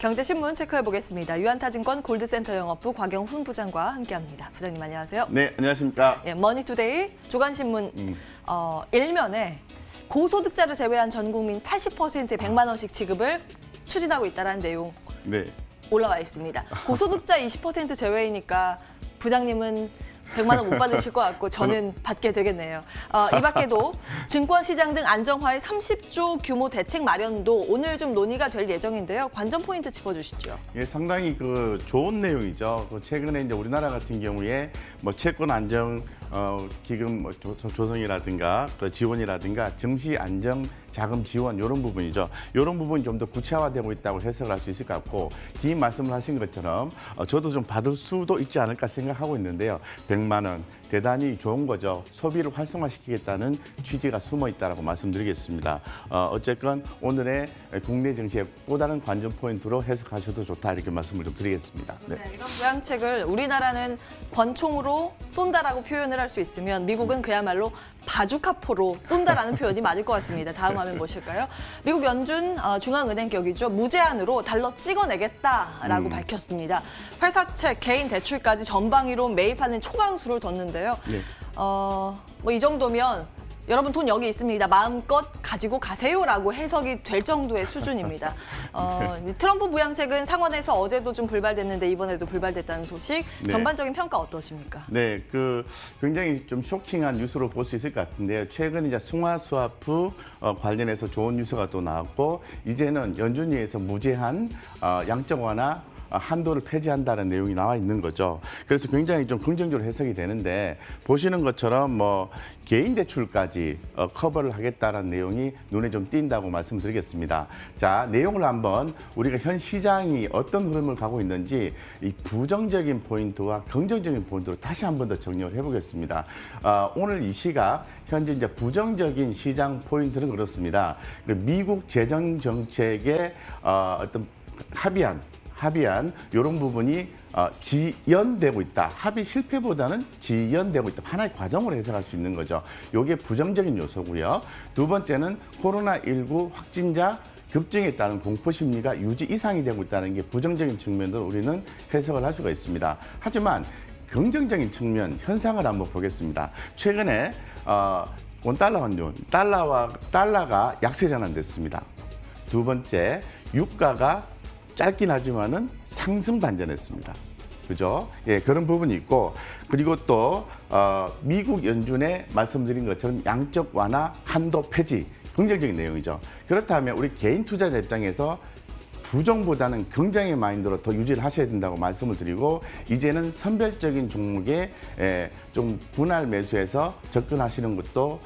경제신문 체크해보겠습니다. 유한타증권 골드센터 영업부 곽영훈 부장과 함께합니다. 부장님 안녕하세요. 네, 안녕하십니까. 예, 머니투데이 조간신문 일면에 고소득자를 제외한 전 국민 80%의 100만 원씩 지급을 추진하고 있다는 내용 네. 올라와 있습니다. 고소득자 20% 제외이니까 부장님은 100만 원 못 받으실 것 같고 저는 받게 되겠네요. 이 밖에도 증권시장 등 안정화의 30조 규모 대책 마련도 오늘 좀 논의가 될 예정인데요. 관전 포인트 짚어주시죠. 예, 상당히 좋은 내용이죠. 최근에 이제 우리나라 같은 경우에 뭐 채권 안정 기금 조성이라든가 지원이라든가 증시 안정 자금 지원 이런 부분이죠. 이런 부분이 좀 더 구체화되고 있다고 해석을 할 수 있을 것 같고 긴 말씀을 하신 것처럼 저도 좀 받을 수도 있지 않을까 생각하고 있는데요. 100만 원 대단히 좋은 거죠. 소비를 활성화시키겠다는 취지가 숨어 있다고 말씀드리겠습니다. 어쨌건 오늘의 국내 증시의 또 다른 관전 포인트로 해석하셔도 좋다 이렇게 말씀을 좀 드리겠습니다. 네, 이런 모양책을 우리나라는 권총으로 쏜다라고 표현을 할 수 있으면 미국은 그야말로 바주카포로 쏜다라는 표현이 맞을 것 같습니다. 다음 화면 보실까요? 미국 연준 중앙은행 격이죠. 무제한으로 달러 찍어내겠다라고 밝혔습니다. 회사채, 개인 대출까지 전방위로 매입하는 초강수를 뒀는데요. 네. 뭐 이 정도면 여러분 돈 여기 있습니다. 마음껏 가지고 가세요라고 해석이 될 정도의 수준입니다. 트럼프 부양책은 상원에서 어제도 좀 불발됐는데 이번에도 불발됐다는 소식. 네. 전반적인 평가 어떠십니까? 네, 굉장히 좀 쇼킹한 뉴스로 볼 수 있을 것 같은데요. 최근 이제 승화수화프 관련해서 좋은 뉴스가 또 나왔고 이제는 연준위에서 무제한 양적 완화 한도를 폐지한다는 내용이 나와 있는 거죠. 그래서 굉장히 좀 긍정적으로 해석이 되는데 보시는 것처럼 뭐 개인 대출까지 커버를 하겠다는 내용이 눈에 좀 띈다고 말씀드리겠습니다. 자, 내용을 한번 우리가 현 시장이 어떤 흐름을 가고 있는지 이 부정적인 포인트와 긍정적인 포인트로 다시 한 번 더 정리를 해보겠습니다. 오늘 이 시각 현재 이제 부정적인 시장 포인트는 그렇습니다. 미국 재정 정책의 어떤 합의안 이런 부분이 지연되고 있다. 합의 실패보다는 지연되고 있다. 하나의 과정으로 해석할 수 있는 거죠. 이게 부정적인 요소고요. 두 번째는 코로나19 확진자 급증에 따른 공포 심리가 유지 이상이 되고 있다는 게 부정적인 측면으로 우리는 해석을 할 수가 있습니다. 하지만 긍정적인 측면 현상을 한번 보겠습니다. 최근에 원달러 환율, 달러가 약세 전환됐습니다. 두 번째, 유가가 짧긴 하지만은 상승 반전했습니다. 그죠? 예, 그런 부분이 있고 그리고 또 미국 연준에 말씀드린 것처럼 양적 완화 한도 폐지 긍정적인 내용이죠. 그렇다면 우리 개인 투자자 입장에서 부정보다는 긍정의 마인드로 더 유지를 하셔야 된다고 말씀을 드리고 이제는 선별적인 종목에 좀 분할 매수해서 접근하시는 것도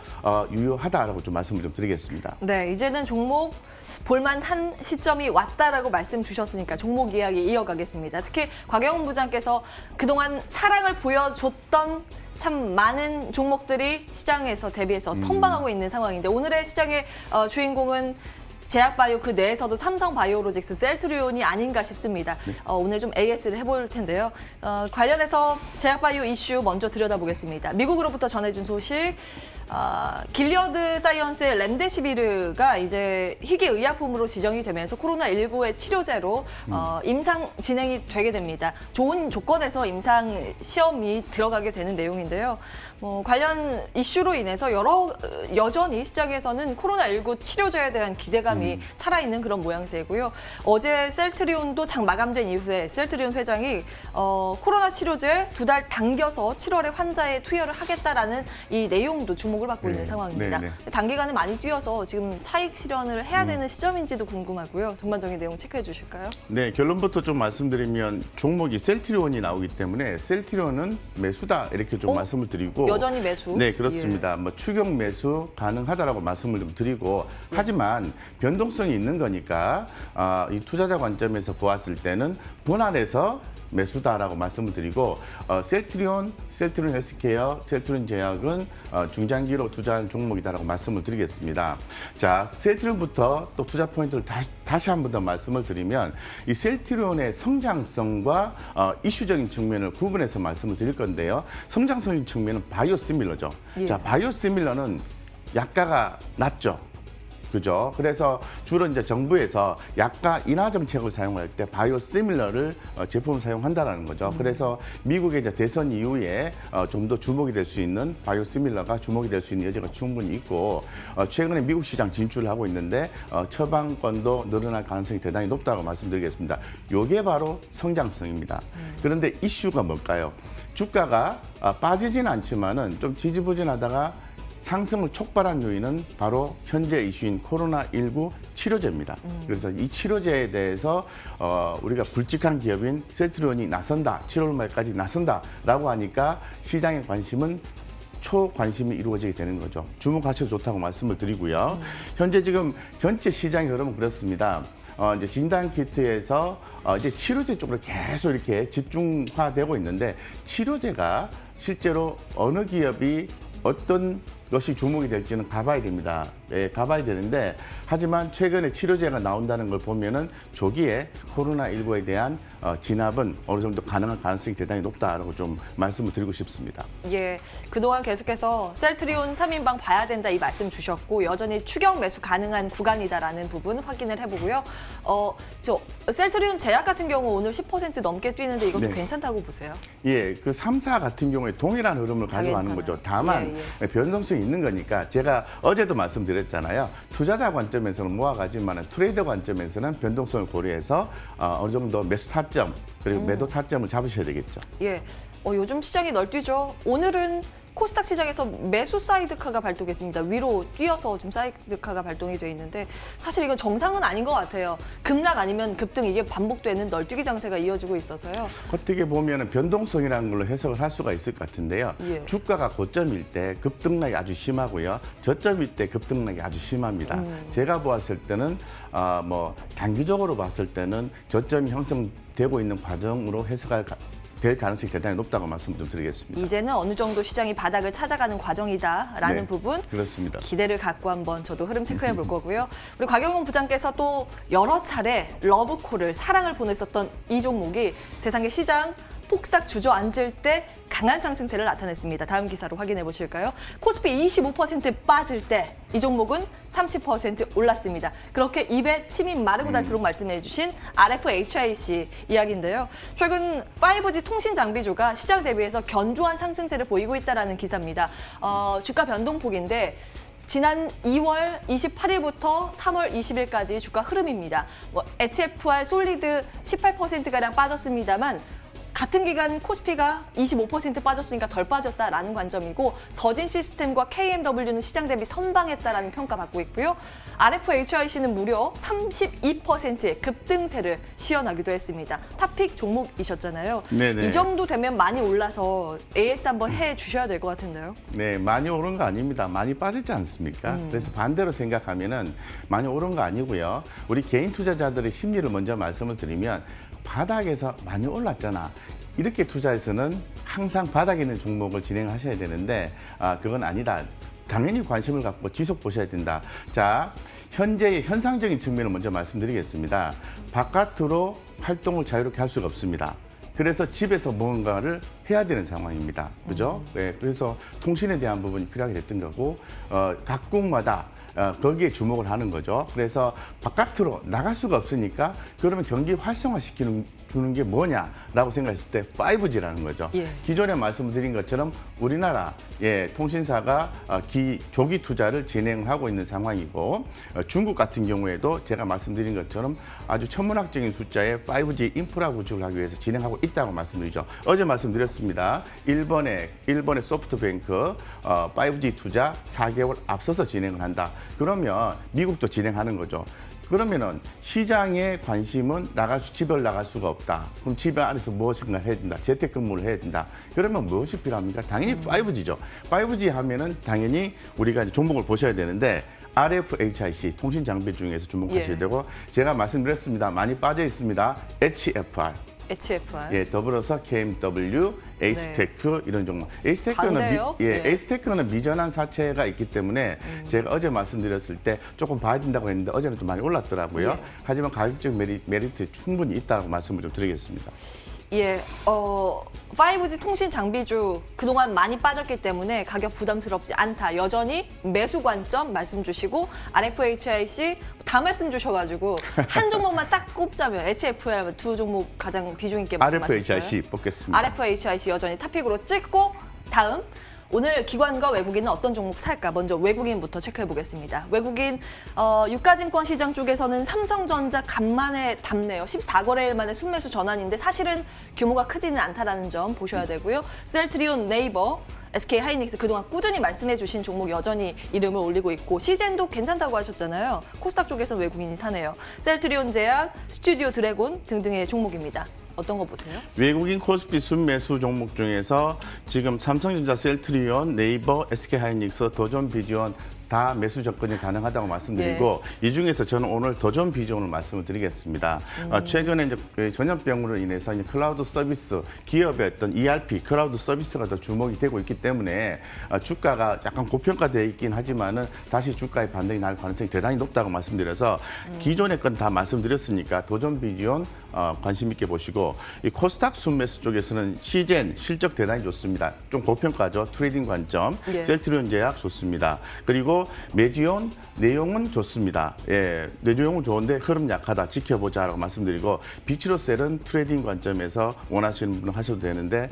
유효하다라고 좀 말씀을 좀 드리겠습니다. 네, 이제는 종목 볼만한 시점이 왔다라고 말씀 주셨으니까 종목 이야기 이어가겠습니다. 특히 곽영훈 부장께서 그동안 사랑을 보여줬던 참 많은 종목들이 시장에서 대비해서 선방하고 있는 상황인데 오늘의 시장의 주인공은 제약바이오 그 내에서도 삼성바이오로직스, 셀트리온이 아닌가 싶습니다. 오늘 좀 AS를 해볼 텐데요. 관련해서 제약바이오 이슈 먼저 들여다보겠습니다. 미국으로부터 전해준 소식. 길리어드 사이언스의 렘데시비르가 이제 희귀의약품으로 지정이 되면서 코로나19의 치료제로 임상 진행이 되게 됩니다. 좋은 조건에서 임상 시험이 들어가게 되는 내용인데요. 관련 이슈로 인해서 여전히 시장에서는 코로나19 치료제에 대한 기대감이 살아있는 그런 모양새고요. 어제 셀트리온도 장 마감된 이후에 셀트리온 회장이 코로나 치료제 2달 당겨서 7월에 환자에 투여를 하겠다라는 이 내용도 주목을 받고 있는 상황입니다. 단기간에 많이 뛰어서 지금 차익 실현을 해야 되는 시점인지도 궁금하고요. 전반적인 내용 체크해 주실까요? 네, 결론부터 좀 말씀드리면 종목이 셀트리온이 나오기 때문에 셀트리온은 매수다 이렇게 좀 말씀을 드리고 여전히 매수? 네, 그렇습니다. 뭐 추격 매수 가능하다라고 말씀을 좀 드리고 하지만 변동성이 있는 거니까 이 투자자 관점에서 보았을 때는 분할해서 매수다라고 말씀을 드리고 셀트리온 헬스케어, 셀트리온 제약은 중장기로 투자하는 종목이다라고 말씀을 드리겠습니다. 자, 셀트리온부터 또 투자 포인트를 다시 한 번 더 말씀을 드리면 이 셀트리온의 성장성과 이슈적인 측면을 구분해서 말씀을 드릴 건데요. 성장성인 측면은 바이오시밀러죠. 자, 바이오시밀러는 약가가 낮죠. 그죠? 그래서 주로 이제 정부에서 약가 인하 정책을 사용할 때 바이오시밀러를 제품을 사용한다라는 거죠. 그래서 미국의 이제 대선 이후에 좀 더 주목이 될 수 있는 바이오시밀러가 주목이 될 수 있는 여지가 충분히 있고 최근에 미국 시장 진출을 하고 있는데 처방권도 늘어날 가능성이 대단히 높다고 말씀드리겠습니다. 이게 바로 성장성입니다. 그런데 이슈가 뭘까요? 주가가 빠지진 않지만은 좀 지지부진하다가 상승을 촉발한 요인은 바로 현재 이슈인 코로나19 치료제입니다. 그래서 이 치료제에 대해서 우리가 굵직한 기업인 셀트리온이 나선다, 7월 말까지 나선다라고 하니까 시장의 관심은 초관심이 이루어지게 되는 거죠. 주목하셔도 좋다고 말씀을 드리고요. 현재 지금 전체 시장의 흐름은 그렇습니다. 이제 진단 키트에서 이제 치료제 쪽으로 계속 이렇게 집중화되고 있는데 치료제가 실제로 어느 기업이 어떤 것이 주목이 될지는 가봐야 됩니다. 예, 가봐야 되는데 하지만 최근에 치료제가 나온다는 걸 보면은 조기에 코로나19에 대한 진압은 어느 정도 가능한 가능성이 대단히 높다라고 좀 말씀을 드리고 싶습니다. 예, 그동안 계속해서 셀트리온 3인방 봐야 된다 이 말씀 주셨고 여전히 추격 매수 가능한 구간이다라는 부분 확인을 해보고요. 저 셀트리온 제약 같은 경우 오늘 10% 넘게 뛰는데 이것도 네. 괜찮다고 보세요? 예, 그 3사 같은 경우에 동일한 흐름을 가져가는 괜찮아요. 거죠. 다만 변동성이 있는 거니까 제가 어제도 말씀드렸잖아요. 투자자 관점에서는 모아가지만 트레이더 관점에서는 변동성을 고려해서 어느 정도 매수 타점 그리고 매도 타점을 잡으셔야 되겠죠. 예, 요즘 시장이 널뛰죠. 오늘은 코스닥 시장에서 매수 사이드카가 발동했습니다. 위로 뛰어서 좀 사이드카가 발동이 돼 있는데 사실 이건 정상은 아닌 것 같아요. 급락 아니면 급등 이게 반복되는 널뛰기 장세가 이어지고 있어서요. 어떻게 보면 변동성이라는 걸로 해석을 할 수가 있을 것 같은데요. 예. 주가가 고점일 때 급등락이 아주 심하고요. 저점일 때 급등락이 아주 심합니다. 제가 보았을 때는 뭐 단기적으로 봤을 때는 저점이 형성되고 있는 과정으로 될 가능성이 대단히 높다고 말씀 좀 드리겠습니다. 이제는 어느 정도 시장이 바닥을 찾아가는 과정이다라는 네, 부분 그렇습니다. 기대를 갖고 한번 저도 흐름 체크해 볼 거고요. 우리 곽영웅 부장께서 또 여러 차례 러브콜을 사랑을 보냈었던 이 종목이 세상의 시장 폭삭 주저앉을 때 강한 상승세를 나타냈습니다. 다음 기사로 확인해 보실까요? 코스피 25% 빠질 때 이 종목은 30% 올랐습니다. 그렇게 입에 침이 마르고 닳도록 말씀해 주신 RFHIC 이야기인데요. 최근 5G 통신 장비주가 시장 대비해서 견조한 상승세를 보이고 있다는 기사입니다. 주가 변동폭인데 지난 2월 28일부터 3월 20일까지 주가 흐름입니다. HFR 솔리드 18%가량 빠졌습니다만 같은 기간 코스피가 25% 빠졌으니까 덜 빠졌다라는 관점이고 서진 시스템과 KMW는 시장 대비 선방했다라는 평가받고 있고요. RFHIC는 무려 32%의 급등세를 시현하기도 했습니다. 탑픽 종목이셨잖아요. 네네. 이 정도 되면 많이 올라서 AS 한번 해주셔야 될 것 같은데요. 네, 많이 오른 거 아닙니다. 많이 빠졌지 않습니까? 그래서 반대로 생각하면은 많이 오른 거 아니고요. 우리 개인 투자자들의 심리를 먼저 말씀을 드리면 바닥에서 많이 올랐잖아. 이렇게 투자해서는 항상 바닥에 있는 종목을 진행하셔야 되는데 그건 아니다. 당연히 관심을 갖고 지속 보셔야 된다. 자, 현재의 현상적인 측면을 먼저 말씀드리겠습니다. 바깥으로 활동을 자유롭게 할 수가 없습니다. 그래서 집에서 뭔가를 해야 되는 상황입니다. 그죠? 네, 그래서 통신에 대한 부분이 필요하게 됐던 거고 각국마다 거기에 주목을 하는 거죠. 그래서 바깥으로 나갈 수가 없으니까 그러면 경기 활성화시키는 게 뭐냐라고 생각했을 때 5G라는 거죠. 예. 기존에 말씀드린 것처럼 우리나라 통신사가 조기 투자를 진행하고 있는 상황이고 중국 같은 경우에도 제가 말씀드린 것처럼 아주 천문학적인 숫자의 5G 인프라 구축을 하기 위해서 진행하고 있다고 말씀드리죠. 어제 말씀드렸습니다. 일본의 소프트뱅크 5G 투자 4개월 앞서서 진행을 한다. 그러면 미국도 진행하는 거죠. 그러면은 시장의 관심은 집을 나갈 수가 없다. 그럼 집 안에서 무엇인가 해야 된다. 재택근무를 해야 된다. 그러면 무엇이 필요합니까? 당연히 5G죠. 5G 하면은 당연히 우리가 이제 종목을 보셔야 되는데 RFHIC 통신 장비 중에서 주목하셔야 되고 제가 말씀드렸습니다. 많이 빠져 있습니다. HFR. 예, 더불어서 KMW, 에이스테크 이런 종목. 에이스테크는 미전한 사채가 있기 때문에 제가 어제 말씀드렸을 때 조금 봐야 된다고 했는데 어제는 좀 많이 올랐더라고요. 예. 하지만 가격적 메리트 충분히 있다고 말씀을 좀 드리겠습니다. 예, 5G 통신 장비주 그동안 많이 빠졌기 때문에 가격 부담스럽지 않다. 여전히 매수 관점 말씀 주시고 RFHIC 다 말씀 주셔가지고 한 종목만 딱 꼽자면 HFR 두 종목 가장 비중 있게 RFHIC 뽑겠습니다. RFHIC 여전히 탑픽으로 찍고 다음 오늘 기관과 외국인은 어떤 종목 살까? 먼저 외국인부터 체크해 보겠습니다. 외국인 유가증권 시장 쪽에서는 삼성전자 간만에 답네요. 14거래일 만에 순매수 전환인데 사실은 규모가 크지는 않다라는 점 보셔야 되고요. 셀트리온, 네이버, SK하이닉스 그동안 꾸준히 말씀해 주신 종목 여전히 이름을 올리고 있고 시젠도 괜찮다고 하셨잖아요. 코스닥 쪽에서 외국인이 사네요. 셀트리온 제약, 스튜디오 드래곤 등등의 종목입니다. 어떤 거 보세요? 외국인 코스피 순매수 종목 중에서 지금 삼성전자, 셀트리온, 네이버, SK하이닉스, 도전비전 다 매수 접근이 가능하다고 말씀드리고 이 중에서 저는 오늘 도전 비전을 말씀을 드리겠습니다. 최근에 이제 전염병으로 인해서 이제 클라우드 서비스 기업의 어떤 ERP 클라우드 서비스가 더 주목이 되고 있기 때문에 주가가 약간 고평가되어 있긴 하지만은 다시 주가의 반등이 날 가능성이 대단히 높다고 말씀드려서 기존의 건 다 말씀드렸으니까 도전 비전 관심 있게 보시고 이 코스닥 순매수 쪽에서는 시젠 실적 대단히 좋습니다. 좀 고평가죠. 트레이딩 관점. 셀트리온 제약 좋습니다. 그리고 메디온 내용은 좋습니다. 예, 내용은 좋은데 흐름 약하다. 지켜보자라고 말씀드리고 비치로셀은 트레이딩 관점에서 원하시는 분은 하셔도 되는데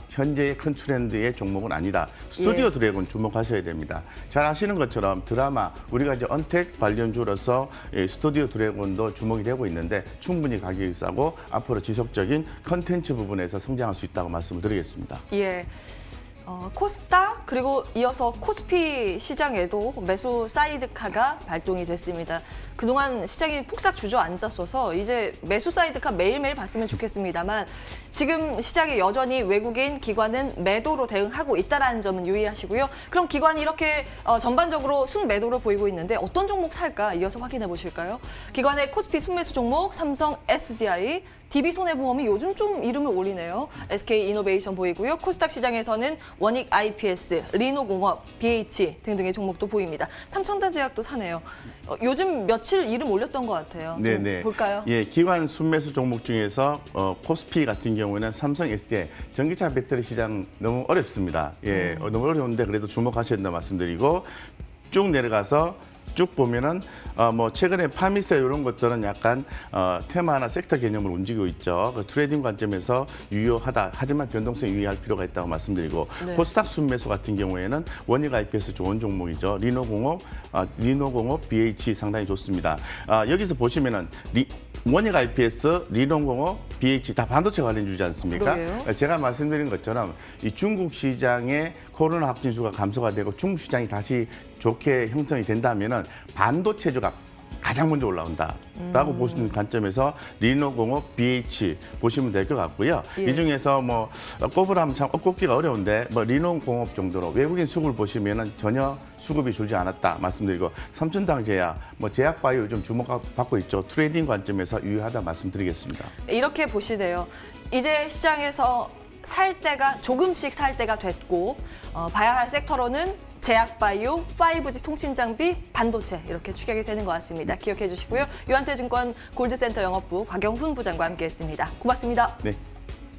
현재의 큰 트렌드의 종목은 아니다. 스튜디오 드래곤 주목하셔야 됩니다. 잘 아시는 것처럼 드라마 우리가 이제 언택 관련주로서 스튜디오 드래곤도 주목이 되고 있는데 충분히 가격이 싸고 앞으로 지속적인 컨텐츠 부분에서 성장할 수 있다고 말씀을 드리겠습니다. 예. 코스닥 그리고 이어서 코스피 시장에도 매수 사이드카가 발동이 됐습니다. 그동안 시장이 폭삭 주저앉았어서 이제 매수 사이드카 매일매일 봤으면 좋겠습니다만 지금 시장에 여전히 외국인 기관은 매도로 대응하고 있다는 점은 유의하시고요. 그럼 기관이 이렇게 전반적으로 순매도를 보이고 있는데 어떤 종목 살까 이어서 확인해 보실까요? 기관의 코스피 순매수 종목 삼성 SDI, DB손해보험이 요즘 좀 이름을 올리네요. SK이노베이션 보이고요. 코스닥 시장에서는 원익 IPS, 리노공업, BH 등등의 종목도 보입니다. 삼천자제약도 사네요. 요즘 며칠 이름 올렸던 것 같아요. 네네. 볼까요? 예, 기관 순매수 종목 중에서 코스피 같은 경우에는 삼성 SDI 전기차 배터리 시장 너무 어렵습니다. 예, 너무 어려운데 그래도 주목하셔야 된다 말씀드리고 쭉 내려가서 쭉 보면은 뭐 최근에 파미세 이런 것들은 약간 테마나 섹터 개념을 움직이고 있죠. 그 트레이딩 관점에서 유효하다. 하지만 변동성 유의할 필요가 있다고 말씀드리고 코스닥 순매수 같은 경우에는 원익 IPS 좋은 종목이죠. 리노공업 BH 상당히 좋습니다. 여기서 보시면은 원익 IPS, 리노공업, BH 다 반도체 관련주지 않습니까? 그러게요. 제가 말씀드린 것처럼 이 중국 시장의 코로나 확진수가 감소가 되고 중국 시장이 다시 좋게 형성이 된다면은 반도체주가 가장 먼저 올라온다라고 보시는 관점에서 리노공업, BH 보시면 될 것 같고요. 이 중에서 뭐 꼽으라면 참 꼽기가 어려운데 뭐 리노공업 정도로 외국인 수급을 보시면은 전혀 수급이 줄지 않았다 말씀드리고 삼천당 제약, 뭐 제약바이오 요즘 주목받고 있죠. 트레이딩 관점에서 유효하다 말씀드리겠습니다. 이렇게 보시네요. 이제 시장에서 살 때가 조금씩 살 때가 됐고 봐야 할 섹터로는 제약바이오, 5G 통신장비, 반도체 이렇게 추격이 되는 것 같습니다. 기억해 주시고요. 유한태증권 골드센터 영업부 곽영훈 부장과 함께했습니다. 고맙습니다. 네.